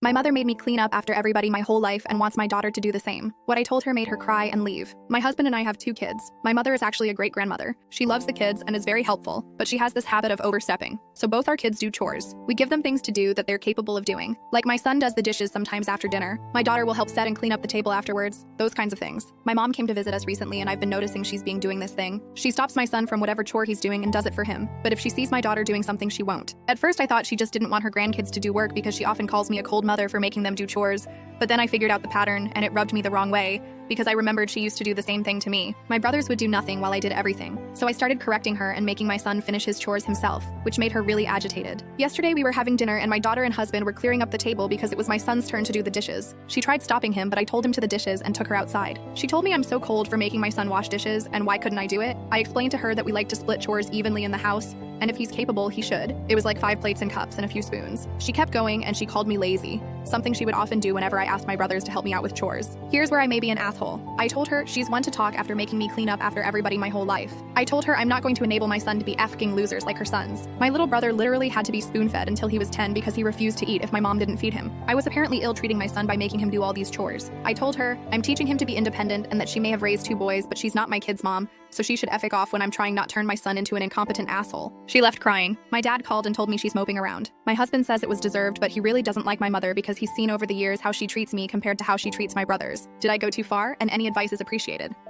My mother made me clean up after everybody my whole life and wants my daughter to do the same. What I told her made her cry and leave. My husband and I have 2 kids. My mother is actually a great-grandmother. She loves the kids and is very helpful, but she has this habit of overstepping. So both our kids do chores. We give them things to do that they're capable of doing. Like my son does the dishes sometimes after dinner. My daughter will help set and clean up the table afterwards. Those kinds of things. My mom came to visit us recently and I've been noticing she's doing this thing. She stops my son from whatever chore he's doing and does it for him. But if she sees my daughter doing something, she won't. At first I thought she just didn't want her grandkids to do work because she often calls me a cold mother for making them do chores, but then I figured out the pattern and it rubbed me the wrong way because I remembered she used to do the same thing to me. My brothers would do nothing while I did everything. So I started correcting her and making my son finish his chores himself, which made her really agitated. Yesterday we were having dinner and my daughter and husband were clearing up the table because it was my son's turn to do the dishes. She tried stopping him, but I told him to the dishes and took her outside. She told me I'm so cold for making my son wash dishes and why couldn't I do it? I explained to her that we like to split chores evenly in the house, and if he's capable, he should. It was like 5 plates and cups and a few spoons. She kept going and she called me lazy, something she would often do whenever I asked my brothers to help me out with chores. Here's where I may be an asshole. I told her she's one to talk after making me clean up after everybody my whole life. I told her I'm not going to enable my son to be effing losers like her sons. My little brother literally had to be spoon-fed until he was 10 because he refused to eat if my mom didn't feed him. I was apparently ill-treating my son by making him do all these chores. I told her I'm teaching him to be independent and that she may have raised 2 boys, but she's not my kid's mom, so she should eff off when I'm trying not turn my son into an incompetent asshole. She left crying. My dad called and told me she's moping around. My husband says it was deserved, but he really doesn't like my mother because he's seen over the years how she treats me compared to how she treats my brothers. Did I go too far? And any advice is appreciated.